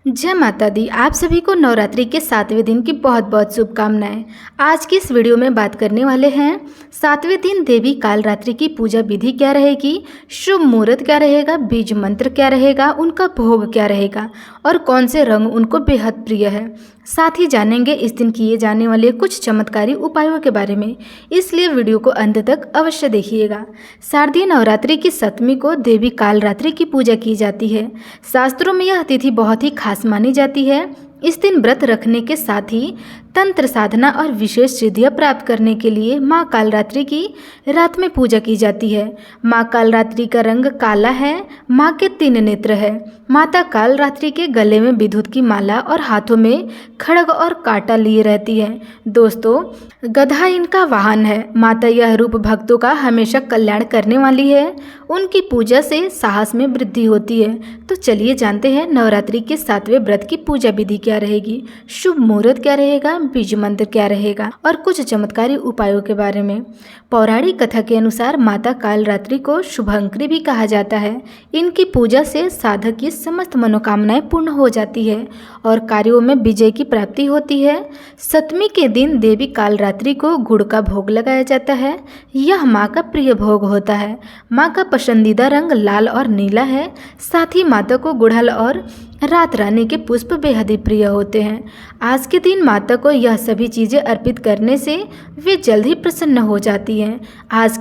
जय माता दी। आप सभी को नवरात्रि के 7वें दिन की बहुत बहुत शुभकामनाएं। आज की इस वीडियो में बात करने वाले हैं 7वें दिन देवी कालरात्रि की पूजा विधि क्या रहेगी, शुभ मुहूर्त क्या रहेगा, बीज मंत्र क्या रहेगा, उनका भोग क्या रहेगा और कौन से रंग उनको बेहद प्रिय है। साथ ही जानेंगे इस दिन किए जाने वाले कुछ चमत्कारी उपायों के बारे में, इसलिए वीडियो को अंत तक अवश्य देखिएगा। शारदीय नवरात्रि की 7वीं को देवी कालरात्रि की पूजा की जाती है। शास्त्रों में यह तिथि बहुत ही खास मानी जाती है। इस दिन व्रत रखने के साथ ही तंत्र साधना और विशेष सिद्धियां प्राप्त करने के लिए माँ कालरात्रि की रात में पूजा की जाती है। माँ कालरात्रि का रंग काला है। माँ के 3 नेत्र है। माता कालरात्रि के गले में विद्युत की माला और हाथों में खड्ग और कांटा लिए रहती है। दोस्तों, गधा इनका वाहन है। माता यह रूप भक्तों का हमेशा कल्याण करने वाली है। उनकी पूजा से साहस में वृद्धि होती है। तो चलिए जानते हैं नवरात्रि के 7वें व्रत की पूजा विधि क्या रहेगी, शुभ मुहूर्त क्या रहेगा, बीज मंत्र क्या रहेगा और कुछ चमत्कारी उपायों के बारे में। पौराणिक कथा के अनुसार माता कालरात्रि को शुभंकरी भी कहा जाता है। इनकी पूजा से साधक की समस्त मनोकामनाएं पूर्ण हो जाती है और कार्यों में विजय की प्राप्ति होती है। 7वीं के दिन देवी कालरात्रि को गुड़ का भोग लगाया जाता है। यह माँ का प्रिय भोग होता है। माँ का पसंदीदा रंग लाल और नीला है। साथ ही माता को गुड़हल और रात रानी के पुष्प बेहद ही प्रिय होते हैं। आज के दिन माता को यह सभी चीज़ें अर्पित करने से वे जल्द ही प्रसन्न हो जाती हैं। आज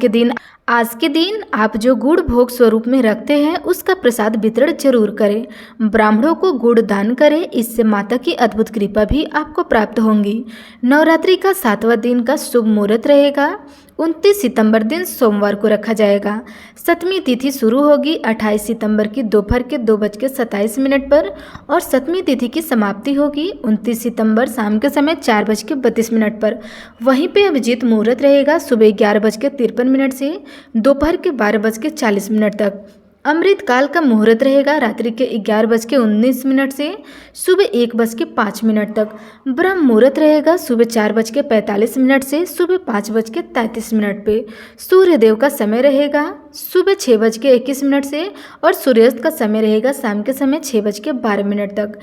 के दिन आप जो गुड़ भोग स्वरूप में रखते हैं उसका प्रसाद वितरण जरूर करें। ब्राह्मणों को गुड़ दान करें, इससे माता की अद्भुत कृपा भी आपको प्राप्त होंगी। नवरात्रि का 7वां दिन का शुभ मुहूर्त रहेगा 29 सितंबर दिन सोमवार को रखा जाएगा। 7वीं तिथि शुरू होगी 28 सितंबर की दोपहर के 2:27 पर और 7वीं तिथि की समाप्ति होगी 29 सितंबर शाम के समय 4:32 पर। वहीं पे अभिजीत मुहूर्त रहेगा सुबह 11:53 से दोपहर के 12:40 तक। अमृत काल का मुहूर्त रहेगा रात्रि के 11:19 से सुबह 1:05 तक। ब्रह्म मुहूर्त रहेगा सुबह 4:45 से सुबह 5:33 पे। सूर्य देव का समय रहेगा सुबह 6:21 से और सूर्यास्त का समय रहेगा शाम के समय 6:12 तक।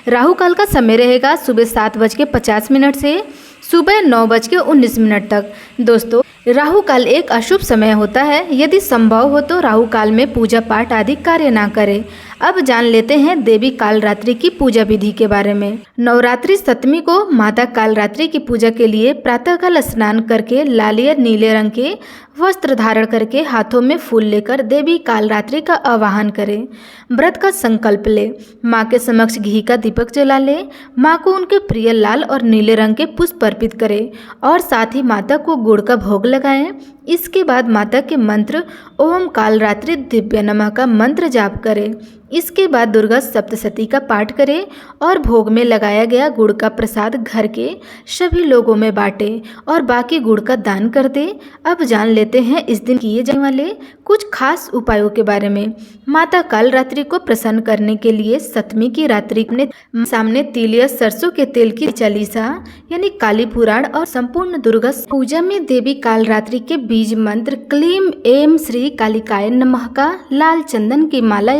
राहु काल का समय रहेगा सुबह 7:50 से सुबह 9:19 तक। दोस्तों, राहु काल एक अशुभ समय होता है। यदि संभव हो तो राहु काल में पूजा पाठ आदि कार्य ना करें। अब जान लेते हैं देवी कालरात्रि की पूजा विधि के बारे में। नवरात्रि 7वीं को माता कालरात्रि की पूजा के लिए प्रातःकाल स्नान करके लाल या नीले रंग के वस्त्र धारण करके हाथों में फूल लेकर देवी कालरात्रि का आवाहन करें। व्रत का संकल्प ले। माँ के समक्ष घी का दीपक जला ले। माँ को उनके प्रिय लाल और नीले रंग के पुष्प अर्पित करें और साथ ही माता को गुड़ का भोग लगाएं। इसके बाद माता के मंत्र ओम कालरात्रि दिव्य नमः का मंत्र जाप करें। इसके बाद दुर्गा सप्तशती का पाठ करें और भोग में लगाया गया गुड़ का प्रसाद घर के सभी लोगों में बांटें और बाकी गुड़ का दान कर दें। अब जान लेते हैं इस दिन किए जाने वाले कुछ खास उपायों के बारे में। माता कालरात्रि को प्रसन्न करने के लिए 7वीं की रात्रि अपने सामने तिल या सरसों के तेल की चालीसा यानी काली पुराण और संपूर्ण दुर्गा पूजा में देवी कालरात्रि के बीज मंत्र क्लीम एम श्री कालिकाय नमः का लाल चंदन की माला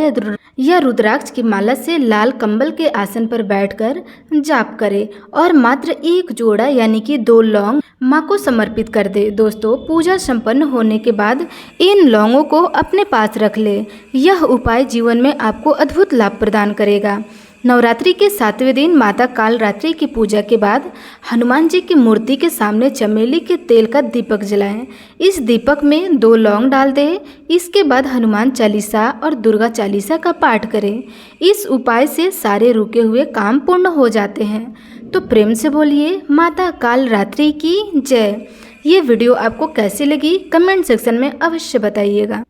या रुद्राक्ष की माला से लाल कंबल के आसन पर बैठकर जाप करें और मात्र 1 जोड़ा यानी कि 2 लौंग माँ को समर्पित कर दे। दोस्तों, पूजा संपन्न होने के बाद इन लौंगों को अपने पास रख ले। यह उपाय जीवन में आपको अद्भुत लाभ प्रदान करेगा। नवरात्रि के 7वें दिन माता कालरात्रि की पूजा के बाद हनुमान जी की मूर्ति के सामने चमेली के तेल का दीपक जलाएं। इस दीपक में 2 लौंग डाल दें। इसके बाद हनुमान चालीसा और दुर्गा चालीसा का पाठ करें। इस उपाय से सारे रुके हुए काम पूर्ण हो जाते हैं। तो प्रेम से बोलिए माता कालरात्रि की जय। ये वीडियो आपको कैसी लगी कमेंट सेक्शन में अवश्य बताइएगा।